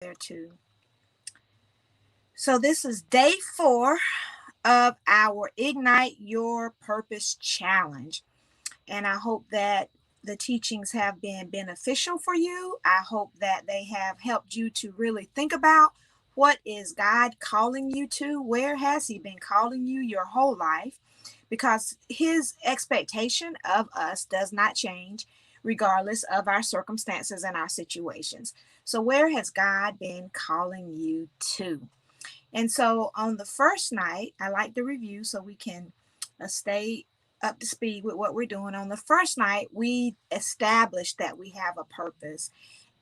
there too. So this is day 4 of our Ignite Your Purpose Challenge. And I hope that the teachings have been beneficial for you. I hope that they have helped you to really think about what is God calling you to? Where has He been calling you your whole life? Because His expectation of us does not change regardless of our circumstances and our situations. So, where has God been calling you to? And so on the first night, I like to review so we can stay up to speed with what we're doing. On the first night, we established that we have a purpose.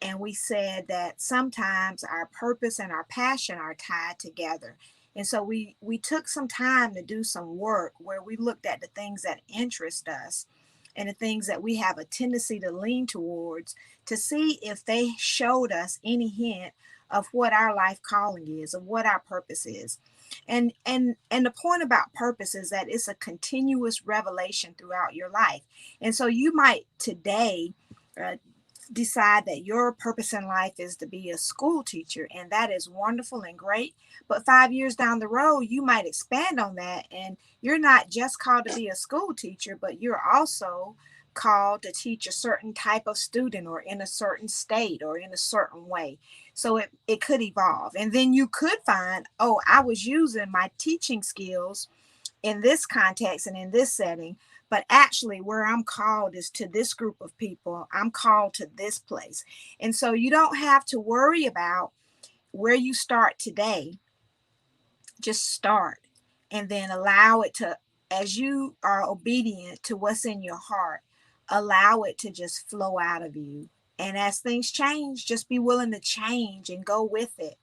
And we said that sometimes our purpose and our passion are tied together. And so we took some time to do some work where we looked at the things that interest us and the things that we have a tendency to lean towards to see if they showed us any hint of what our life calling is, of what our purpose is. And the point about purpose is that it's a continuous revelation throughout your life. And so you might today decide that your purpose in life is to be a school teacher, and that is wonderful and great. But 5 years down the road, you might expand on that, and you're not just called to be a school teacher, but you're also called to teach a certain type of student or in a certain state or in a certain way. So it could evolve. And then you could find, oh, I was using my teaching skills in this context and in this setting, but actually where I'm called is to this group of people. I'm called to this place. And so you don't have to worry about where you start today. Just start and then allow it to, as you are obedient to what's in your heart, allow it to just flow out of you. And as things change, just be willing to change and go with it.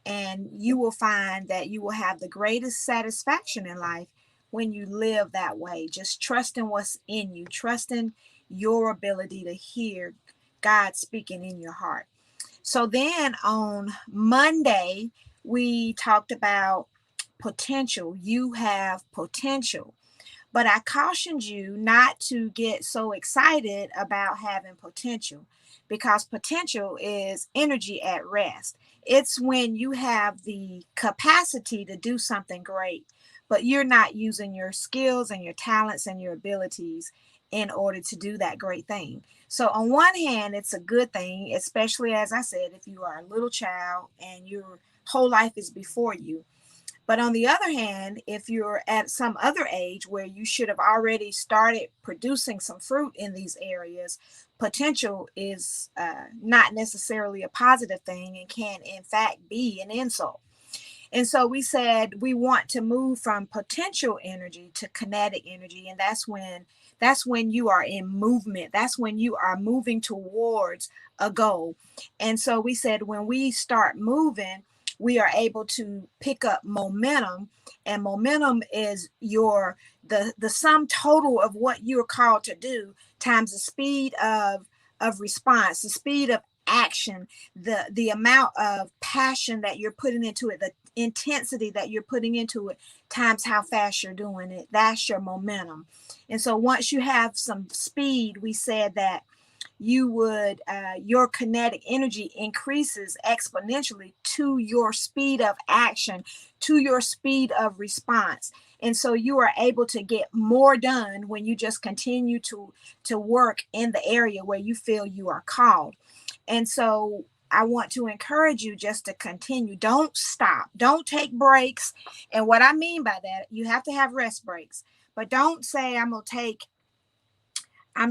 And you will find that you will have the greatest satisfaction in life when you live that way. Just trusting what's in you, trusting your ability to hear God speaking in your heart. So then on Monday, we talked about potential. You have potential. But I cautioned you not to get so excited about having potential, because potential is energy at rest. It's when you have the capacity to do something great, but you're not using your skills and your talents and your abilities in order to do that great thing. So on one hand, it's a good thing, especially as I said, if you are a little child and your whole life is before you. But on the other hand, if you're at some other age where you should have already started producing some fruit in these areas, potential is not necessarily a positive thing and can, in fact, be an insult. And so we said we want to move from potential energy to kinetic energy, and that's when you are in movement. That's when you are moving towards a goal. And so we said when we start moving, we are able to pick up momentum, and momentum is the sum total of what you're called to do times the speed of response, the speed of action, the amount of passion that you're putting into it, the intensity that you're putting into it times how fast you're doing it. That's your momentum. And so once you have some speed, we said that your kinetic energy increases exponentially to your speed of action, to your speed of response. And so you are able to get more done when you just continue to work in the area where you feel you are called. And so I want to encourage you just to continue. Don't stop. Don't take breaks. And what I mean by that, you have to have rest breaks, but don't say I'm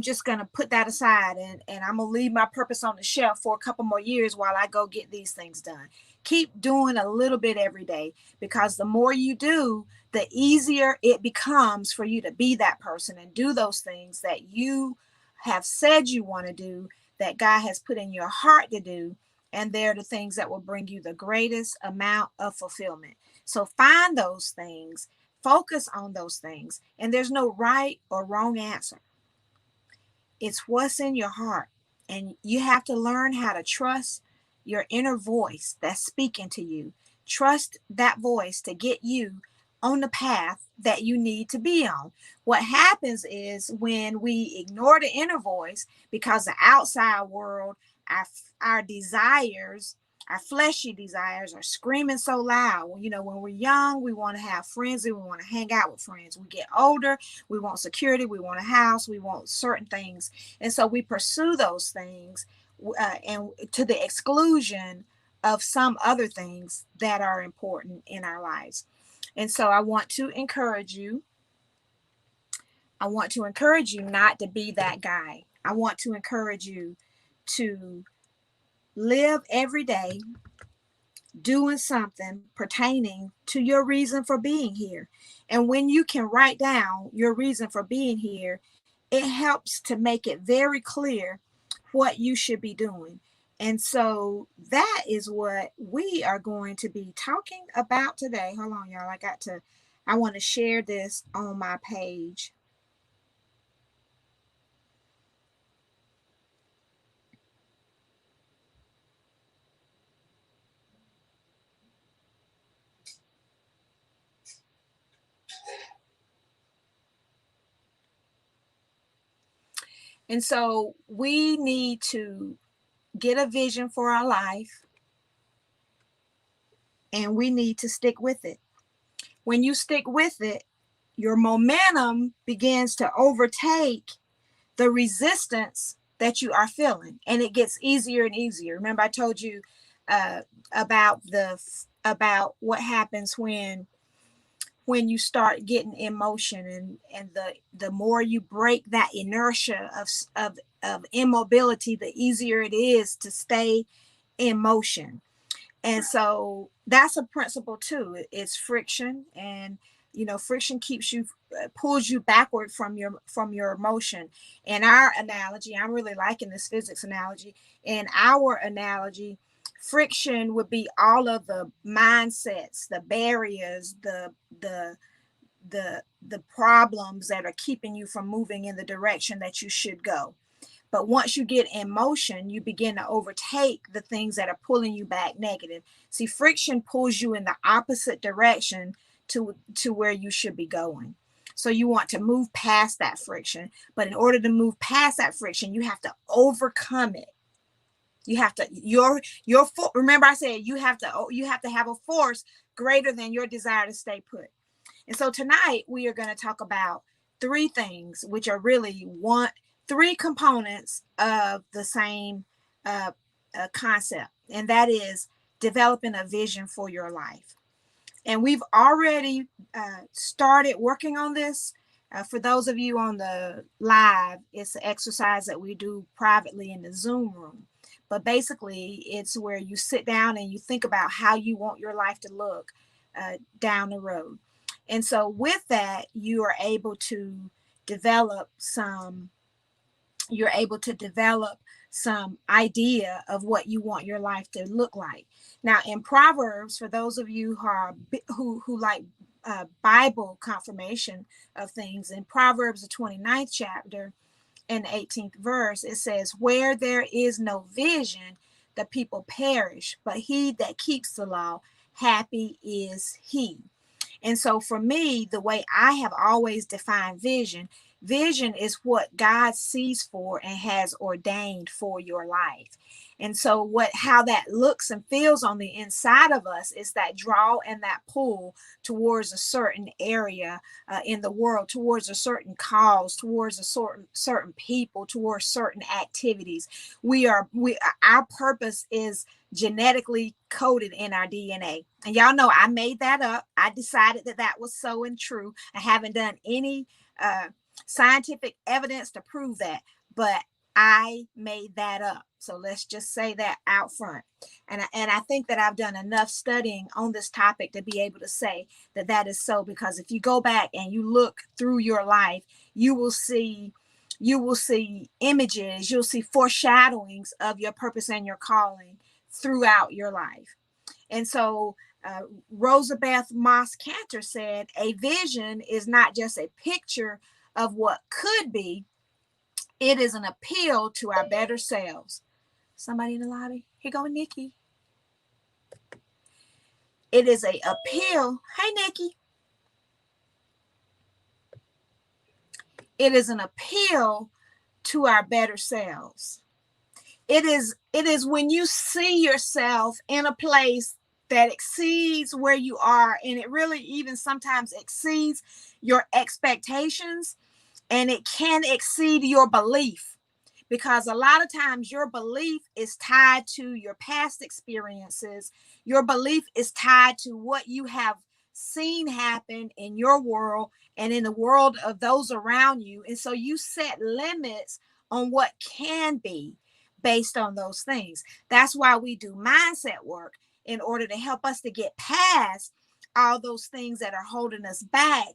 just going to put that aside and I'm going to leave my purpose on the shelf for a couple more years while I go get these things done. Keep doing a little bit every day, because the more you do, the easier it becomes for you to be that person and do those things that you have said you want to do, that God has put in your heart to do. And they're the things that will bring you the greatest amount of fulfillment. So find those things, focus on those things, and there's no right or wrong answer. It's what's in your heart. And you have to learn how to trust your inner voice that's speaking to you. Trust that voice to get you on the path that you need to be on. What happens is when we ignore the inner voice because the outside world, our desires Our fleshy desires are screaming so loud. When we're young, we want to have friends, we want to hang out with friends. We get older, we want security, we want a house, we want certain things. And so we pursue those things, and to the exclusion of some other things that are important in our lives. And so I want to encourage you. I want to encourage you not to be that guy. I want to encourage you to live every day doing something pertaining to your reason for being here. And when you can write down your reason for being here, it helps to make it very clear what you should be doing. And so that is what we are going to be talking about today. Hold on, y'all. I want to share this on my page. And so we need to get a vision for our life, and we need to stick with it. When you stick with it, your momentum begins to overtake the resistance that you are feeling, and it gets easier and easier. Remember, I told you uh, about what happens when you start getting emotion, and the more you break that inertia of immobility, the easier it is to stay in motion. And so that's a principle too. It's friction, and friction pulls you backward from your emotion. In our analogy, I'm really liking this physics analogy. In our analogy, friction would be all of the mindsets, the barriers, the problems that are keeping you from moving in the direction that you should go. But once you get in motion, you begin to overtake the things that are pulling you back negative. See, friction pulls you in the opposite direction to where you should be going. So you want to move past that friction. But in order to move past that friction, you have to overcome it. You have to remember I said you have to have a force greater than your desire to stay put. And so tonight we are going to talk about three things, which are really three components of the same concept, and that is developing a vision for your life. And we've already started working on this. For those of you on the live, it's an exercise that we do privately in the Zoom room. But basically, it's where you sit down and you think about how you want your life to look down the road. And so with that, you are able to develop some idea of what you want your life to look like. Now, in Proverbs, for those of you who like Bible confirmation of things, in Proverbs, the 29th chapter and the 18th verse, it says, "Where there is no vision, the people perish, but he that keeps the law, happy is he." And so for me, the way I have always defined vision is what God sees for and has ordained for your life. And so how that looks and feels on the inside of us is that draw and that pull towards a certain area in the world, towards a certain cause, towards a certain people, towards certain activities. Our purpose is genetically coded in our DNA. And y'all know I made that up. I decided that was so and true. I haven't done any scientific evidence to prove that, but I made that up. So let's just say that out front. And I think that I've done enough studying on this topic to be able to say that is so, because if you go back and you look through your life, you will see images, you'll see foreshadowings of your purpose and your calling throughout your life. And so Rosabeth Moss Cantor said, "A vision is not just a picture of what could be, it is an appeal to our better selves." Somebody in the lobby? Here go Nikki. It is a appeal. Hey, Nikki. It is an appeal to our better selves. It is when you see yourself in a place that exceeds where you are, and it really even sometimes exceeds your expectations, and it can exceed your belief, because a lot of times your belief is tied to your past experiences. Your belief is tied to what you have seen happen in your world and in the world of those around you. And so you set limits on what can be based on those things. That's why we do mindset work, in order to help us to get past all those things that are holding us back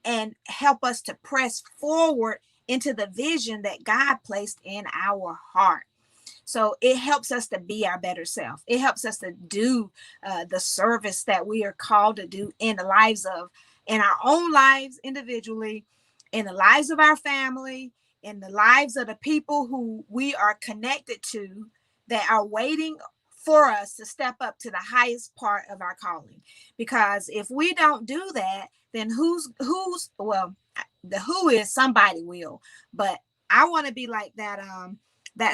and help us to press forward into the vision that God placed in our heart. So it helps us to be our better self. It helps us to do the service that we are called to do in the lives of, in our own lives individually, in the lives of our family, in the lives of the people who we are connected to, that are waiting for us to step up to the highest part of our calling. Because if we don't do that, then who's well, the who is somebody will, but I want to be like that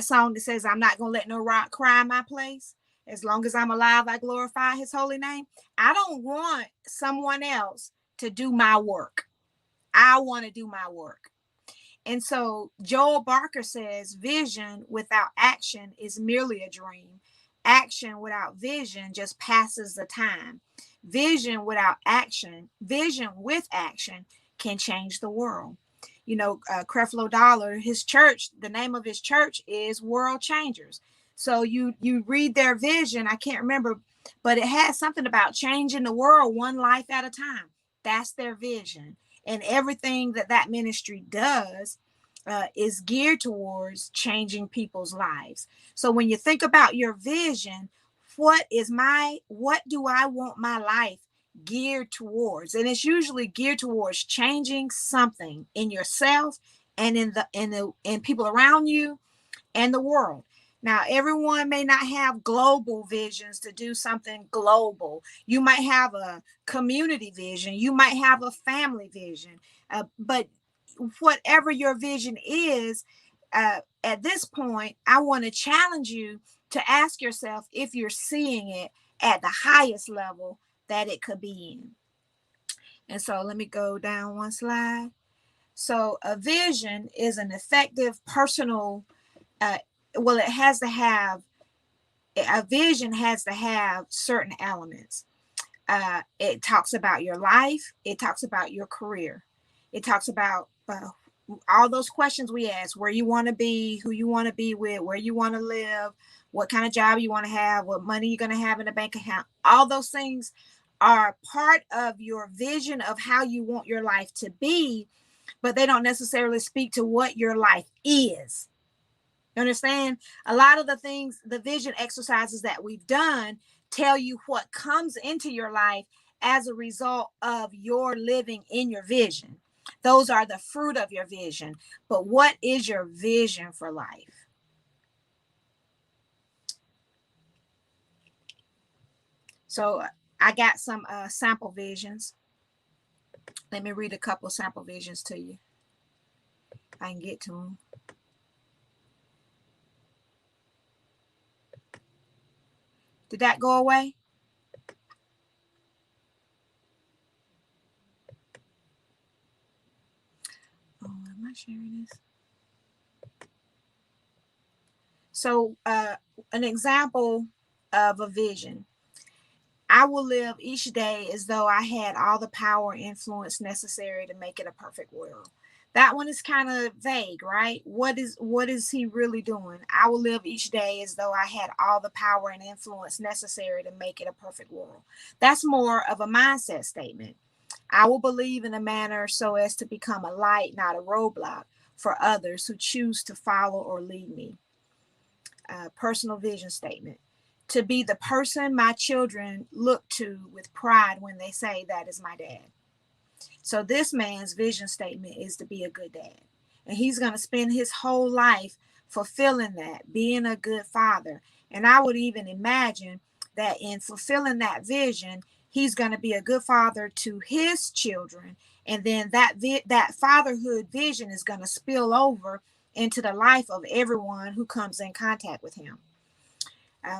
song that says, I'm not going to let no rock cry in my place. As long as I'm alive, I glorify his holy name. I don't want someone else to do my work. I want to do my work. And so Joel Barker says, vision without action is merely a dream. Action without vision just passes the time. Vision with action can change the world. Creflo Dollar, his church, the name of his church is World Changers. So you read their vision, I can't remember, but it has something about changing the world one life at a time. That's their vision. And everything that ministry does is geared towards changing people's lives. So when you think about your vision, what do I want my life geared towards? And it's usually geared towards changing something in yourself and in people around you and the world. Now, everyone may not have global visions to do something global. You might have a community vision. You might have a family vision. But whatever your vision is, at this point, I want to challenge you to ask yourself if you're seeing it at the highest level that it could be in. And so let me go down one slide. So a vision is an effective personal, it has to have, a vision has to have certain elements. It talks about your life. It talks about your career. It talks about all those questions we ask: where you want to be, who you want to be with, where you want to live, what kind of job you want to have, what money you're going to have in a bank account. All those things are part of your vision of how you want your life to be, but they don't necessarily speak to what your life is. You understand? A lot of the things, the vision exercises that we've done, tell you what comes into your life as a result of your living in your vision. Those are the fruit of your vision. But what is your vision for life? So I got some sample visions. Let me read a couple sample visions to you. If I can get to them. Did that go away? Oh, am I sharing this? So an example of a vision. I will live each day as though I had all the power and influence necessary to make it a perfect world. That one is kind of vague, right? What is he really doing? I will live each day as though I had all the power and influence necessary to make it a perfect world. That's more of a mindset statement. I will believe in a manner so as to become a light, not a roadblock for others who choose to follow or lead me. Personal vision statement: to be the person my children look to with pride when they say, that is my dad. So this man's vision statement is to be a good dad. And he's going to spend his whole life fulfilling that, being a good father. And I would even imagine that in fulfilling that vision, he's going to be a good father to his children. And then that fatherhood vision is going to spill over into the life of everyone who comes in contact with him.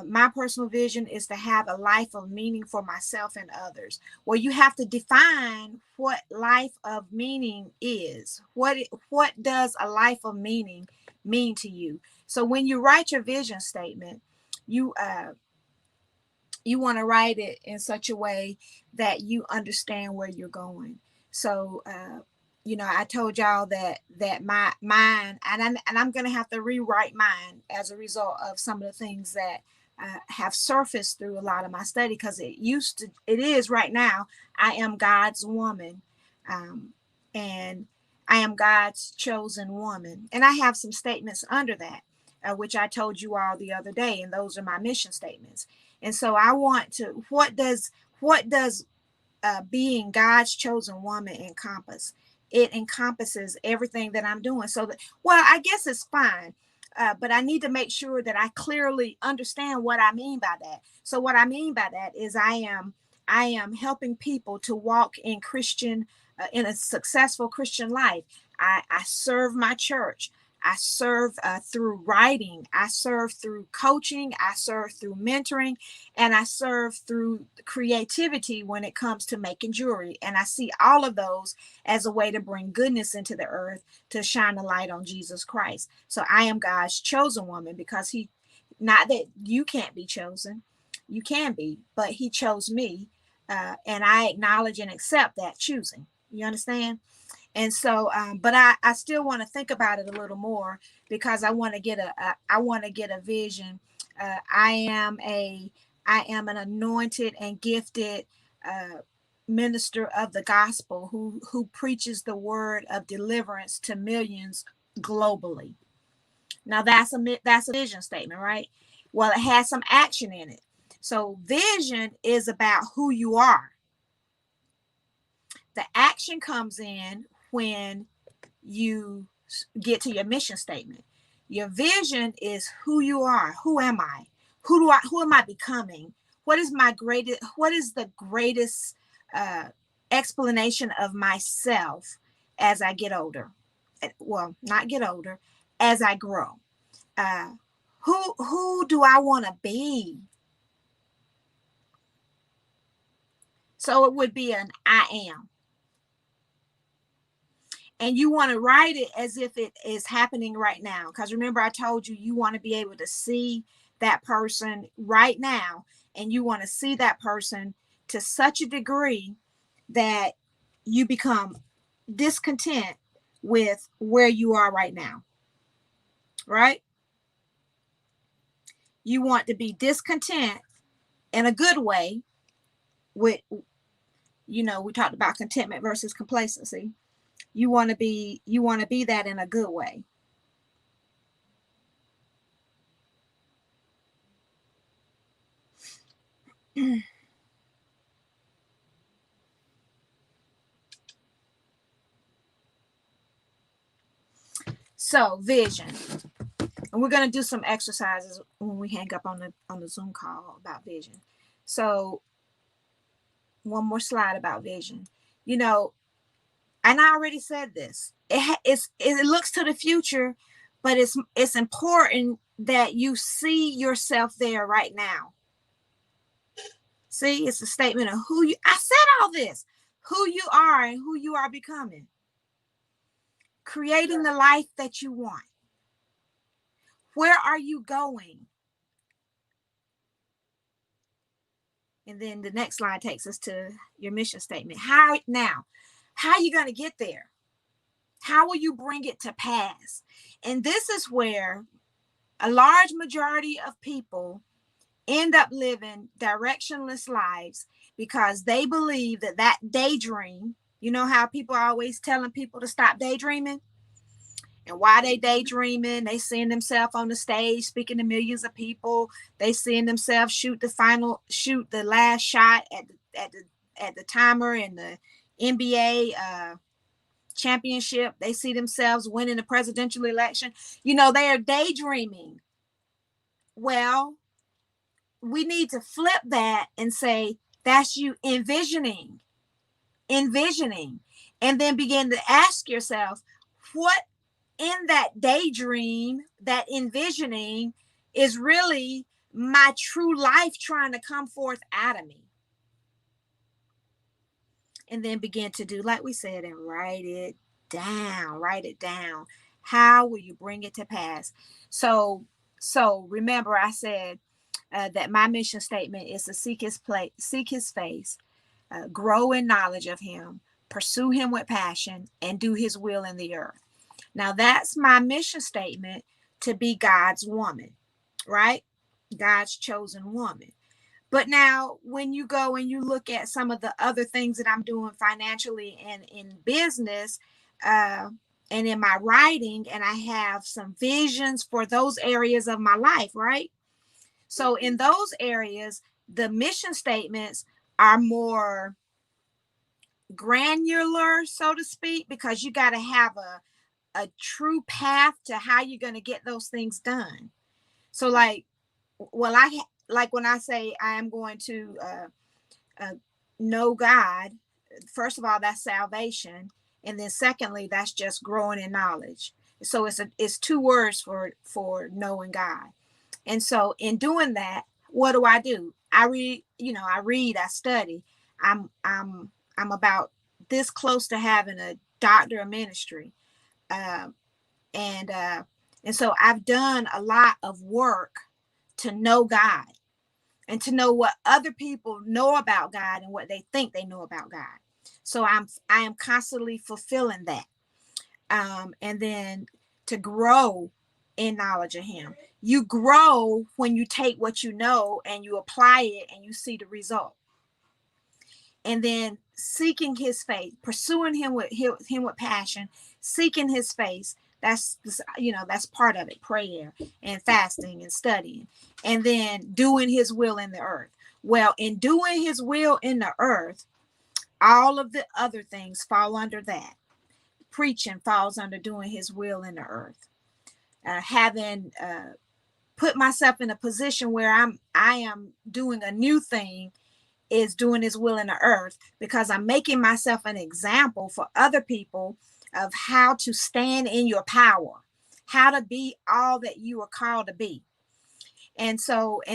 My personal vision is to have a life of meaning for myself and others. Well, you have to define what life of meaning is. What does a life of meaning mean to you? So when you write your vision statement, you you want to write it in such a way that you understand where you're going. So I told y'all that mine, and I'm going to have to rewrite mine as a result of some of the things that have surfaced through a lot of my study, because it is right now, I am God's woman, and I am God's chosen woman. And I have some statements under that, which I told you all the other day, and those are my mission statements. And so I want to, what does being God's chosen woman encompass? It encompasses everything that I'm doing. So that, well, I guess it's fine. But I need to make sure that I clearly understand what I mean by that. So what I mean by that is I am helping people to walk in in a successful Christian life. I serve my church. I serve through writing. I serve through coaching. I serve through mentoring, and I serve through creativity when it comes to making jewelry. And I see all of those as a way to bring goodness into the earth, to shine a light on Jesus Christ. So I am God's chosen woman, because not that you can't be chosen, you can be, but he chose me, and I acknowledge and accept that choosing. You understand? And so, but I still want to think about it a little more, because I want to get a vision. I am an anointed and gifted minister of the gospel who preaches the word of deliverance to millions globally. Now that's a vision statement, right? Well, it has some action in it. So vision is about who you are. The action comes in when you get to your mission statement. Your vision is who you are. Who am I? Who am I becoming? What is the greatest explanation of myself as I get older? Well, not get older, as I grow. Who do I want to be? So it would be an I am. And you want to write it as if it is happening right now. Because remember, I told you, you want to be able to see that person right now. And you want to see that person to such a degree that you become discontent with where you are right now. Right? You want to be discontent in a good way with, we talked about contentment versus complacency. You want to be that in a good way. So vision, and we're going to do some exercises when we hang up on the Zoom call about vision. So one more slide about vision. And I already said this. It looks to the future, but it's important that you see yourself there right now. See, it's a statement of I said all this, who you are and who you are becoming. Creating the life that you want. Where are you going? And then the next slide takes us to your mission statement. How are you going to get there? How will you bring it to pass? And this is where a large majority of people end up living directionless lives, because they believe that daydream, you know how people are always telling people to stop daydreaming? And why they daydreaming, they seeing themselves on the stage speaking to millions of people. They seeing themselves shoot the last shot at the timer in the NBA championship. They see themselves winning the presidential election. They are daydreaming. Well, we need to flip that and say that's you envisioning, and then begin to ask yourself, what in that daydream, that envisioning is really my true life trying to come forth out of me. And then begin to do like we said and write it down. Write it down. How will you bring it to pass? So remember I said that my mission statement is to seek his face, grow in knowledge of him, pursue him with passion, and do his will in the earth. Now that's my mission statement, to be God's woman, right? God's chosen woman. But now when you go and you look at some of the other things that I'm doing financially and in business, and in my writing, and I have some visions for those areas of my life, right? So in those areas, the mission statements are more granular, so to speak, because you got to have a true path to how you're going to get those things done. So like, well, like when I say I am going to know God, first of all, that's salvation. And then secondly, that's just growing in knowledge. So it's two words for knowing God. And so in doing that, what do? I read, I study. I'm about this close to having a doctor of ministry. And so I've done a lot of work to know God and to know what other people know about God and what they think they know about God. So I am constantly fulfilling that. And then to grow in knowledge of him. You grow when you take what you know and you apply it and you see the result. And then seeking his face, pursuing him with passion, seeking his face. That's part of it, prayer and fasting and studying, and then doing his will in the earth. Well, in doing his will in the earth, all of the other things fall under that. Preaching falls under doing his will in the earth. Having put myself in a position where I am doing a new thing is doing his will in the earth, because I'm making myself an example for other people of how to stand in your power, how to be all that you are called to be. And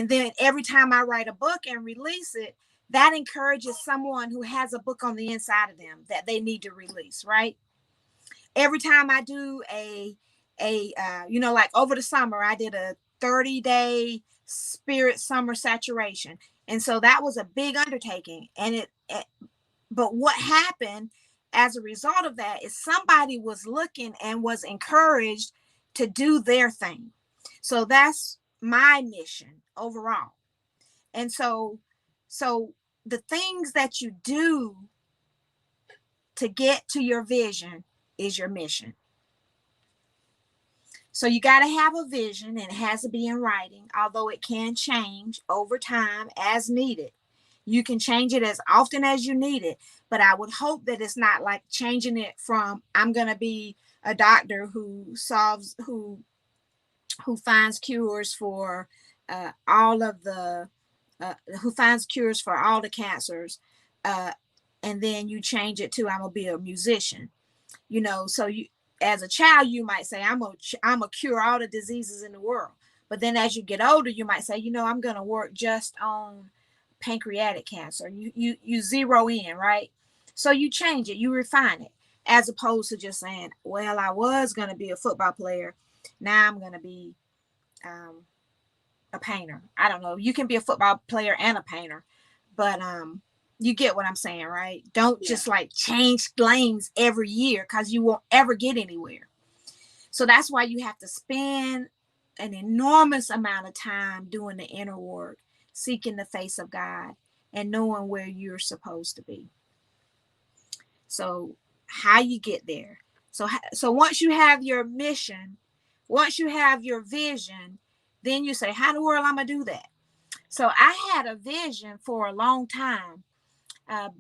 then every time I write a book and release it, that encourages someone who has a book on the inside of them that they need to release, right? Every time I do like over the summer, I did a 30-day spirit summer saturation. And so that was a big undertaking. But what happened as a result of that is somebody was looking and was encouraged to do their thing. So that's my mission overall. And so the things that you do to get to your vision is your mission. So you got to have a vision, and it has to be in writing, although it can change over time as needed. You can change it as often as you need it, but I would hope that it's not like changing it from I'm going to be a doctor who finds cures for who finds cures for all the cancers, and then you change it to I'm going to be a musician. So you, as a child, you might say, I'm gonna cure all the diseases in the world. But then as you get older, you might say, I'm going to work just on pancreatic cancer. You zero in, right? So you change it, you refine it, as opposed to just saying, well, I was going to be a football player. Now I'm going to be a painter. I don't know. You can be a football player and a painter, but you get what I'm saying, right? Don't just like change lanes every year, because you won't ever get anywhere. So that's why you have to spend an enormous amount of time doing the inner work, seeking the face of God, and knowing where you're supposed to be. So how you get there. So once you have your mission, once you have your vision, then you say, how in the world am I gonna do that? So I had a vision for a long time.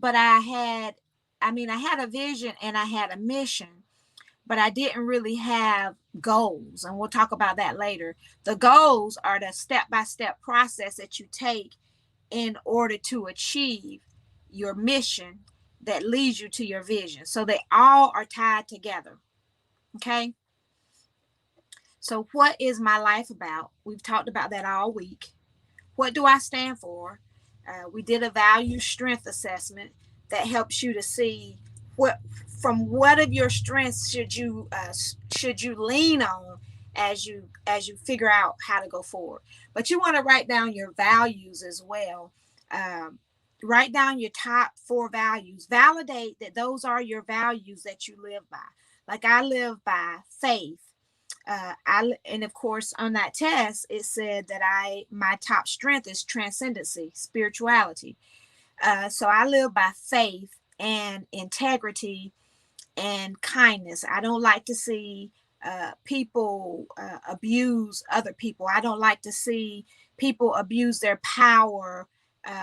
But I had a vision and I had a mission, but I didn't really have goals. And we'll talk about that later. The goals are the step-by-step process that you take in order to achieve your mission that leads you to your vision. So they all are tied together. Okay. So what is my life about? We've talked about that all week. What do I stand for? We did a value strength assessment that helps you to see what what of your strengths should you lean on as you figure out how to go forward. But you want to write down your values as well. Um, Write down your top 4 values. Validate that those are your values that you live by. Like I live by faith. And of course on that test it said that my top strength is transcendency, spirituality. So I live by faith and integrity and kindness. I don't like to see people abuse other people. I don't like to see people abuse their power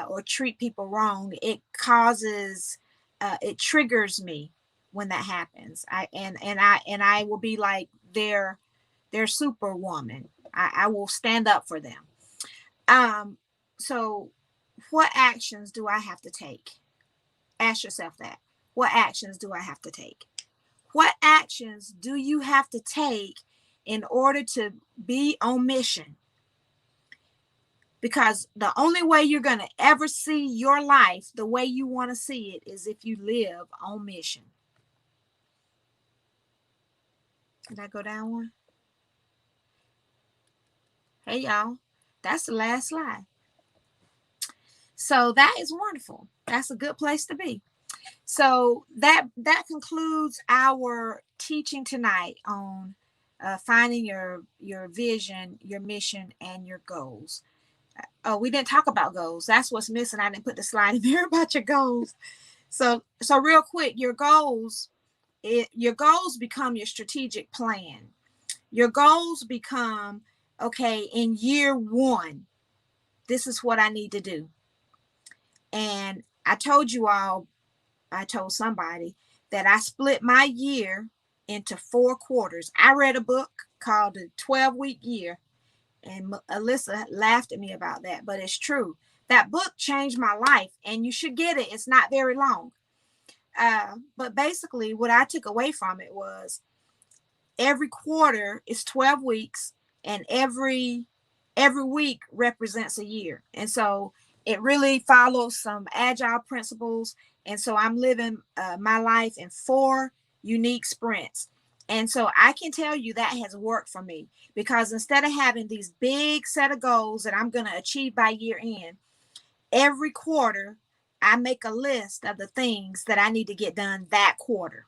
or treat people wrong. It triggers me when that happens. I will be like their superwoman. I will stand up for them. So what actions do I have to take? Ask yourself that. What actions do I have to take? What actions do you have to take in order to be on mission? Because the only way you're going to ever see your life the way you want to see it is if you live on mission. Did I go down one? Hey, y'all. That's the last slide. So that is wonderful. That's a good place to be. So that concludes our teaching tonight on finding your vision, your mission, and your goals. Oh, we didn't talk about goals. That's what's missing. I didn't put the slide in there about your goals. So real quick, your goals become your strategic plan. Your goals become, okay, in year 1, this is what I need to do. And I told somebody that I split my year into 4 quarters. I read a book called The 12-Week Year, and Alyssa laughed at me about that, but it's true. That book changed my life, and you should get it. It's not very long. But basically, what I took away from it was every quarter is 12 weeks, and every week represents a year. And so it really follows some agile principles. And so I'm living my life in 4 unique sprints. And so I can tell you that has worked for me, because instead of having these big set of goals that I'm going to achieve by year end, every quarter I make a list of the things that I need to get done that quarter.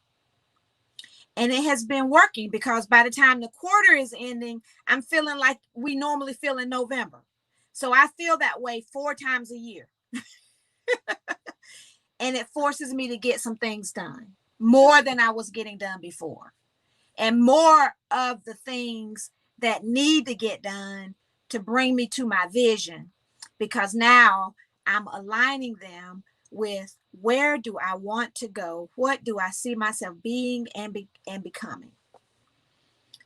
And it has been working, because by the time the quarter is ending, I'm feeling like we normally feel in November. So I feel that way 4 times a year. And it forces me to get some things done, more than I was getting done before, and more of the things that need to get done to bring me to my vision, because now I'm aligning them with where do I want to go? What do I see myself being and becoming?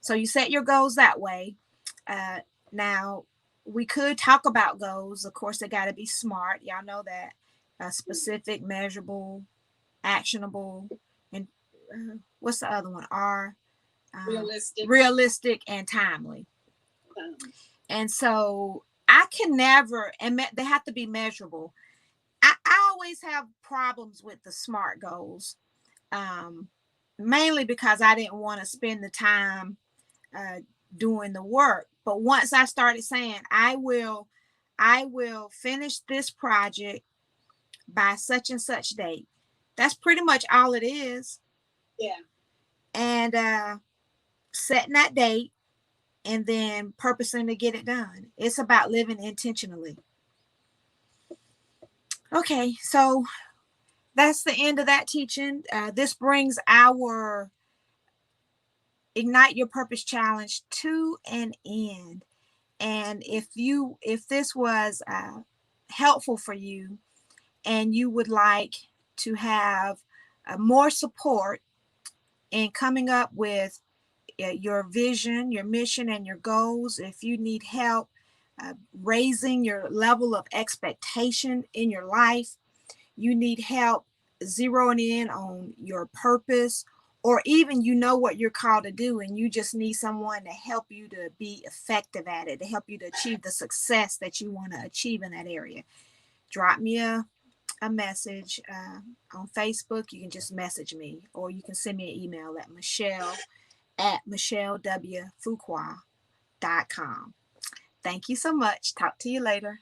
So you set your goals that way. Now, we could talk about goals. Of course, they got to be SMART. Y'all know that. Specific, measurable, actionable, and what's the other one? R. Realistic and timely. And so I can never, and they have to be measurable. I always have problems with the SMART goals, mainly because I didn't want to spend the time doing the work. But once I started saying, I will finish this project by such and such date, that's pretty much all it is. Yeah. And setting that date and then purposing to get it done. It's about living intentionally. Okay, so that's the end of that teaching. This brings our Ignite Your Purpose Challenge to an end. And if this was helpful for you, and you would like to have more support in coming up with your vision, your mission, and your goals, if you need help raising your level of expectation in your life, you need help zeroing in on your purpose or even you know what you're called to do and you just need someone to help you to be effective at it, to help you to achieve the success that you want to achieve in that area, drop me a message on Facebook. You can just message me, or you can send me an email at michellewfuqua.com. Thank you so much. Talk to you later.